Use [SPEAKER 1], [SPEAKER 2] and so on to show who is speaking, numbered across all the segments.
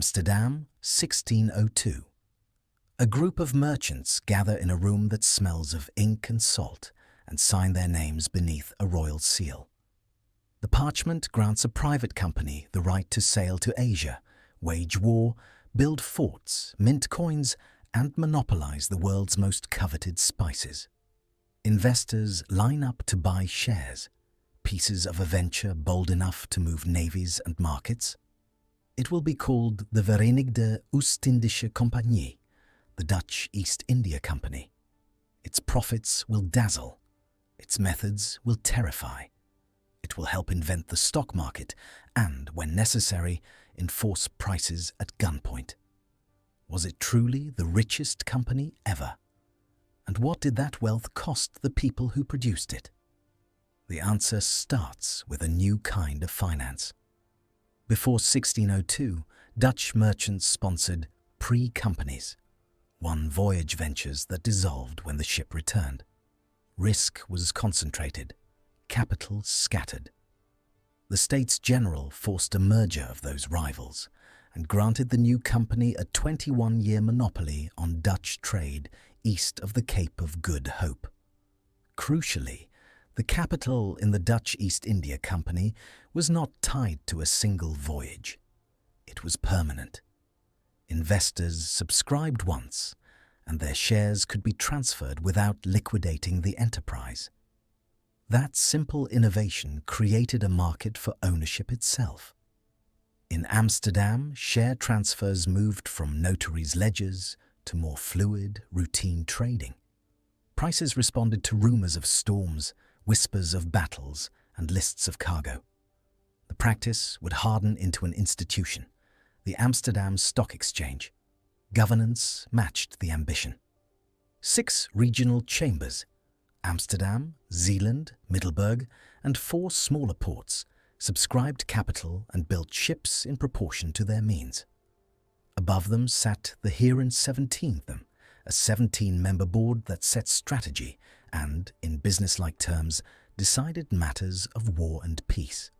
[SPEAKER 1] Amsterdam, 1602. A group of merchants gather in a room that smells of ink and salt and sign their names beneath a royal seal. The parchment grants a private company the right to sail to Asia, wage war, build forts, mint coins, and monopolize the world's most coveted spices. Investors line up to buy shares, pieces of a venture bold enough to move navies and markets. It will be called the Verenigde Oostindische Compagnie, the Dutch East India Company. Its profits will dazzle. Its methods will terrify. It will help invent the stock market and, when necessary, enforce prices at gunpoint. Was it truly the richest company ever? And what did that wealth cost the people who produced it? The answer starts with a new kind of finance. Before 1602, Dutch merchants sponsored pre-companies, won voyage ventures that dissolved when the ship returned. Risk was concentrated, capital scattered. The States General forced a merger of those rivals and granted the new company a 21-year monopoly on Dutch trade east of the Cape of Good Hope. Crucially, the capital in the Dutch East India Company was not tied to a single voyage. It was permanent. Investors subscribed once, and their shares could be transferred without liquidating the enterprise. That simple innovation created a market for ownership itself. In Amsterdam, share transfers moved from notaries' ledgers to more fluid, routine trading. Prices responded to rumors of storms, whispers of battles, and lists of cargo. The practice would harden into an institution, the Amsterdam Stock Exchange. Governance matched the ambition. 6 regional chambers, Amsterdam, Zeeland, Middelburg, and 4 smaller ports, subscribed capital and built ships in proportion to their means. Above them sat the Heren 17th, a 17-member board that set strategy and, in business-like terms, decided matters of war and peace.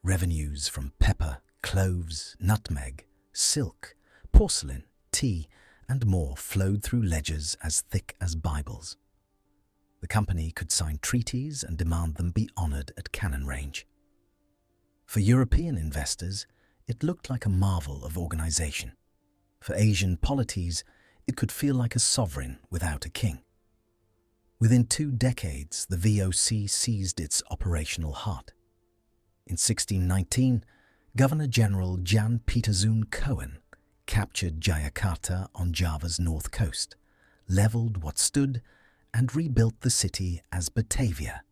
[SPEAKER 1] Revenues from pepper, cloves, nutmeg, silk, porcelain, tea, and more flowed through ledgers as thick as Bibles. The company could sign treaties and demand them be honored at cannon range. For European investors, it looked like a marvel of organization. For Asian polities, it could feel like a sovereign without a king. Within 2 decades, the VOC seized its operational heart. In 1619, Governor-General Jan Pieterzoon Cohen captured Jayakarta on Java's north coast, leveled what stood, and rebuilt the city as Batavia,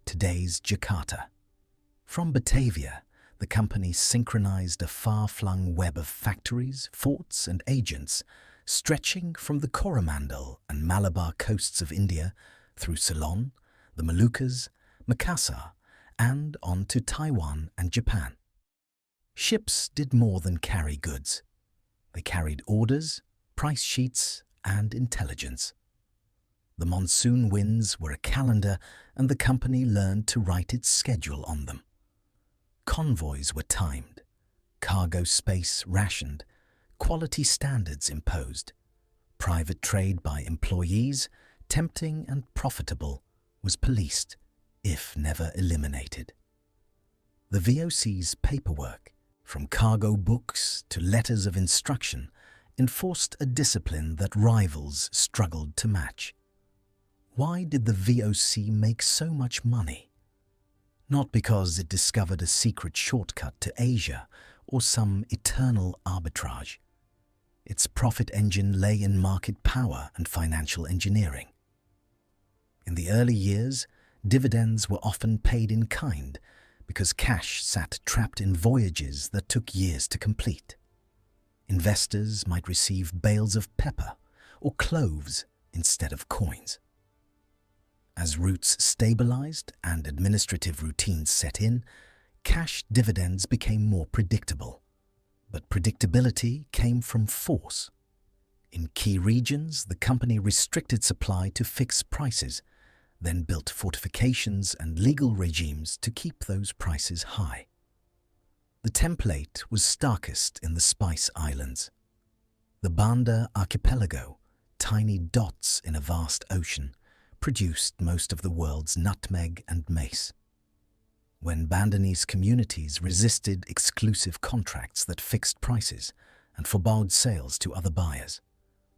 [SPEAKER 1] today's Jakarta. From Batavia, the company synchronized a far-flung web of factories, forts, and agents stretching from the Coromandel and Malabar coasts of India through Ceylon, the Moluccas, Makassar, and on to Taiwan and Japan. Ships did more than carry goods. They carried orders, price sheets, and intelligence. The monsoon winds were a calendar, and the company learned to write its schedule on them. Convoys were timed, cargo space rationed, quality standards imposed. Private trade by employees, tempting and profitable, was policed, if never eliminated. The VOC's paperwork, from cargo books to letters of instruction, enforced a discipline that rivals struggled to match. Why did the VOC make so much money? Not because it discovered a secret shortcut to Asia or some eternal arbitrage. Its profit engine lay in market power and financial engineering. In the early years, dividends were often paid in kind because cash sat trapped in voyages that took years to complete. Investors might receive bales of pepper or cloves instead of coins. As routes stabilized and administrative routines set in, cash dividends became more predictable. But predictability came from force. In key regions, the company restricted supply to fix prices, then built fortifications and legal regimes to keep those prices high. The template was starkest in the Spice Islands. The Banda Archipelago, tiny dots in a vast ocean, produced most of the world's nutmeg and mace. When Bandanese communities resisted exclusive contracts that fixed prices and forbade sales to other buyers,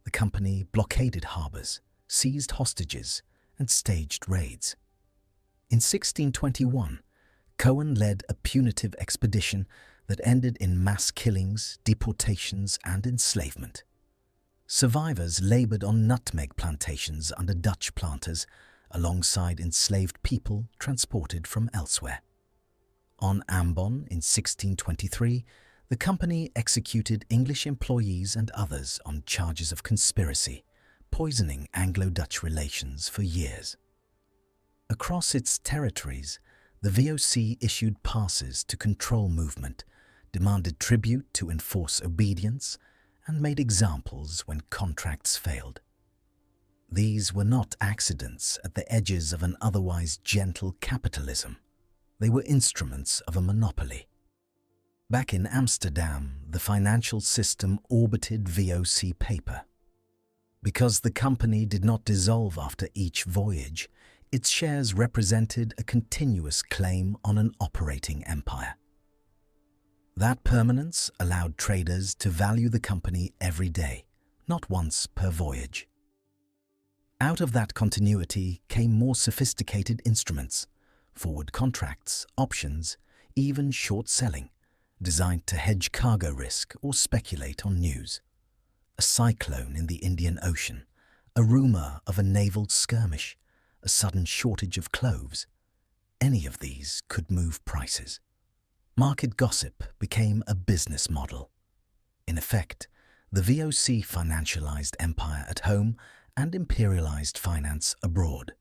[SPEAKER 1] the company blockaded harbours, seized hostages, and staged raids. In 1621, Cohen led a punitive expedition that ended in mass killings, deportations, and enslavement. Survivors laboured on nutmeg plantations under Dutch planters, alongside enslaved people transported from elsewhere. On Ambon in 1623, the company executed English employees and others on charges of conspiracy, poisoning Anglo-Dutch relations for years. Across its territories, the VOC issued passes to control movement, demanded tribute to enforce obedience, and made examples when contracts failed. These were not accidents at the edges of an otherwise gentle capitalism. They were instruments of a monopoly. Back in Amsterdam, the financial system orbited VOC paper. Because the company did not dissolve after each voyage, its shares represented a continuous claim on an operating empire. That permanence allowed traders to value the company every day, not once per voyage. Out of that continuity came more sophisticated instruments, forward contracts, options, even short selling, designed to hedge cargo risk or speculate on news. A cyclone in the Indian Ocean, a rumour of a naval skirmish, a sudden shortage of cloves. Any of these could move prices. Market gossip became a business model. In effect, the VOC financialized empire at home and imperialized finance abroad.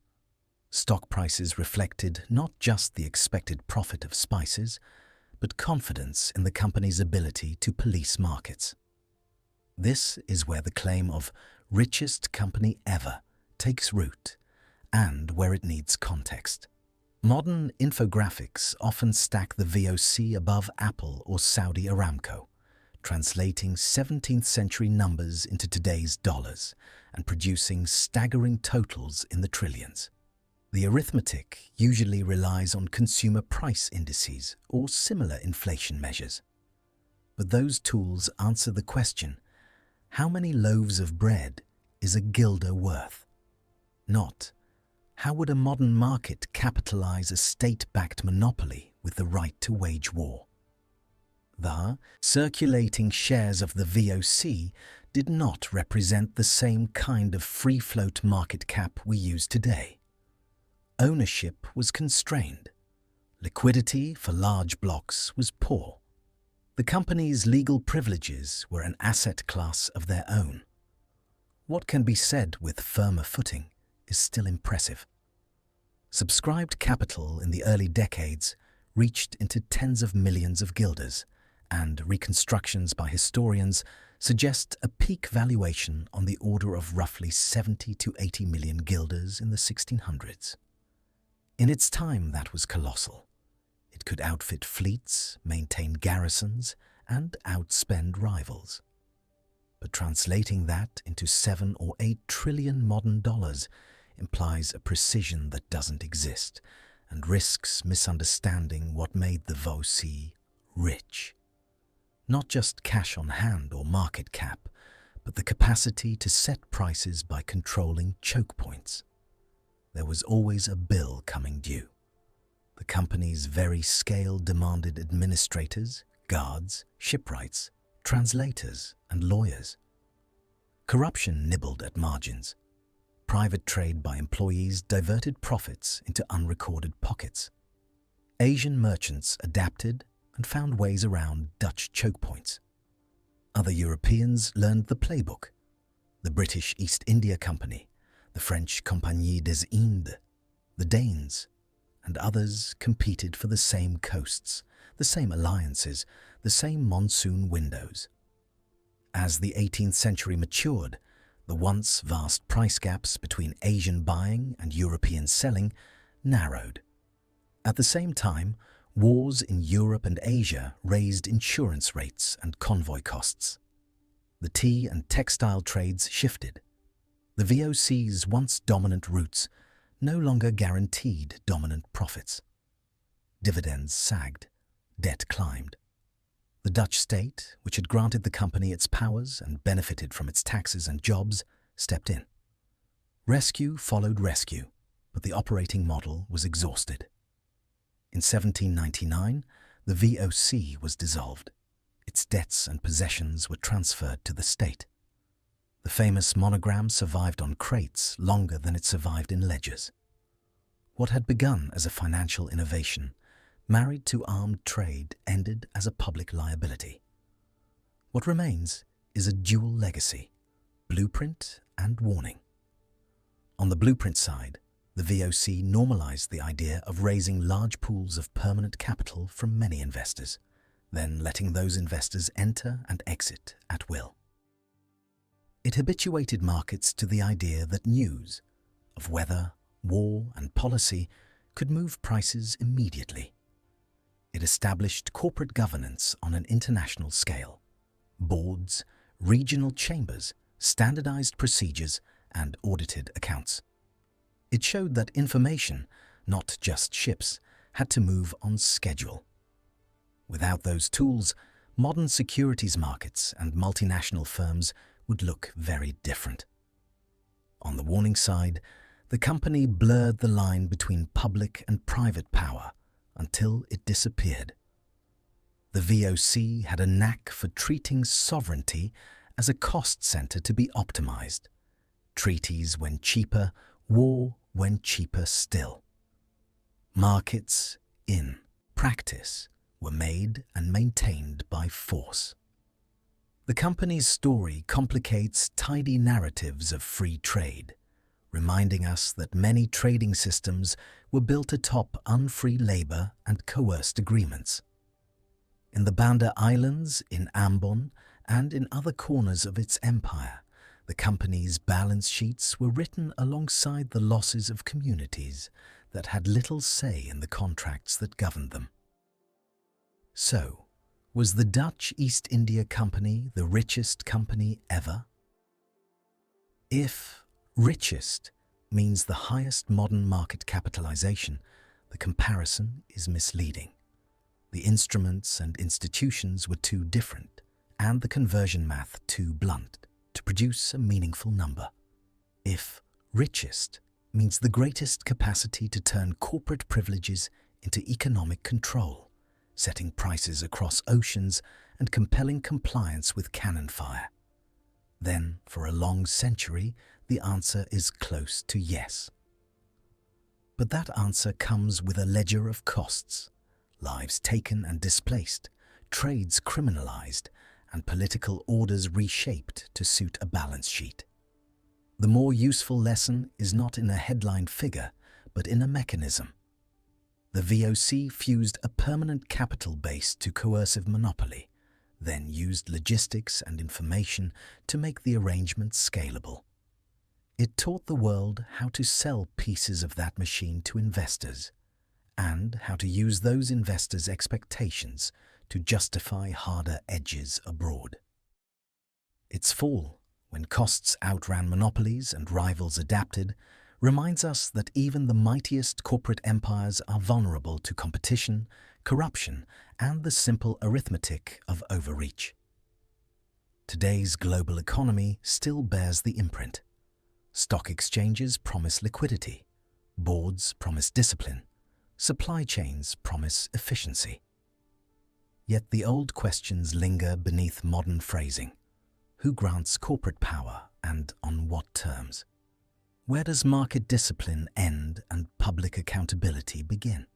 [SPEAKER 1] Stock prices reflected not just the expected profit of spices, but confidence in the company's ability to police markets. This is where the claim of richest company ever takes root, and where it needs context. Modern infographics often stack the VOC above Apple or Saudi Aramco, translating 17th century numbers into today's dollars and producing staggering totals in the trillions. The arithmetic usually relies on consumer price indices or similar inflation measures. But those tools answer the question, how many loaves of bread is a guilder worth? Not, how would a modern market capitalize a state-backed monopoly with the right to wage war? The circulating shares of the VOC did not represent the same kind of free-float market cap we use today. Ownership was constrained. Liquidity for large blocks was poor. The company's legal privileges were an asset class of their own. What can be said with firmer footing is still impressive. Subscribed capital in the early decades reached into tens of millions of guilders, and reconstructions by historians suggest a peak valuation on the order of roughly 70 to 80 million guilders in the 1600s. In its time, that was colossal. It could outfit fleets, maintain garrisons, and outspend rivals. But translating that into 7 or 8 trillion modern dollars implies a precision that doesn't exist and risks misunderstanding what made the VOC rich. Not just cash on hand or market cap, but the capacity to set prices by controlling choke points. There was always a bill coming due. The company's very scale demanded administrators, guards, shipwrights, translators, and lawyers. Corruption nibbled at margins. Private trade by employees diverted profits into unrecorded pockets. Asian merchants adapted and found ways around Dutch choke points. Other Europeans learned the playbook. The British East India Company, the French Compagnie des Indes, the Danes, and others competed for the same coasts, the same alliances, the same monsoon windows. As the 18th century matured, the once vast price gaps between Asian buying and European selling narrowed. At the same time, Wars in Europe and Asia raised insurance rates and convoy costs. The tea and textile trades shifted. The VOC's once dominant routes no longer guaranteed dominant profits. Dividends sagged, debt climbed. The Dutch state, which had granted the company its powers and benefited from its taxes and jobs, stepped in. Rescue followed rescue, but the operating model was exhausted. In 1799, the VOC was dissolved. Its debts and possessions were transferred to the state. The famous monogram survived on crates longer than it survived in ledgers. What had begun as a financial innovation, married to armed trade, ended as a public liability. What remains is a dual legacy, blueprint and warning. On the blueprint side, the VOC normalized the idea of raising large pools of permanent capital from many investors, then letting those investors enter and exit at will. It habituated markets to the idea that news of weather, war, and policy could move prices immediately. It established corporate governance on an international scale: boards, regional chambers, standardized procedures, and audited accounts. It showed that information, not just ships, had to move on schedule. Without those tools, modern securities markets and multinational firms would look very different. On the warning side, the company blurred the line between public and private power until it disappeared. The VOC had a knack for treating sovereignty as a cost center to be optimized. Treaties when cheaper, war when cheaper still. Markets, in practice, were made and maintained by force. The company's story complicates tidy narratives of free trade, reminding us that many trading systems were built atop unfree labor and coerced agreements. In the Banda Islands, in Ambon, and in other corners of its empire, the company's balance sheets were written alongside the losses of communities that had little say in the contracts that governed them. So, was the Dutch East India Company the richest company ever? If richest means the highest modern market capitalization, the comparison is misleading. The instruments and institutions were too different, and the conversion math too blunt to produce a meaningful number. If richest means the greatest capacity to turn corporate privileges into economic control, setting prices across oceans and compelling compliance with cannon fire, then for a long century the answer is close to yes. But that answer comes with a ledger of costs: lives taken and displaced, trades criminalized, and political orders reshaped to suit a balance sheet. The more useful lesson is not in a headline figure, but in a mechanism. The VOC fused a permanent capital base to coercive monopoly, then used logistics and information to make the arrangement scalable. It taught the world how to sell pieces of that machine to investors, and how to use those investors' expectations to justify harder edges abroad. Its fall, when costs outran monopolies and rivals adapted, reminds us that even the mightiest corporate empires are vulnerable to competition, corruption, and the simple arithmetic of overreach. Today's global economy still bears the imprint. Stock exchanges promise liquidity, boards promise discipline, supply chains promise efficiency. Yet the old questions linger beneath modern phrasing. Who grants corporate power, and on what terms? Where does market discipline end and public accountability begin?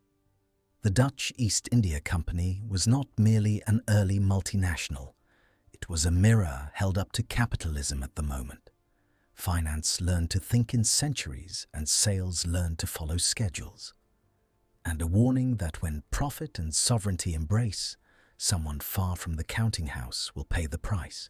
[SPEAKER 1] The Dutch East India Company was not merely an early multinational. It was a mirror held up to capitalism at the moment. Finance learned to think in centuries, and sales learned to follow schedules. And a warning that when profit and sovereignty embrace, someone far from the counting house will pay the price.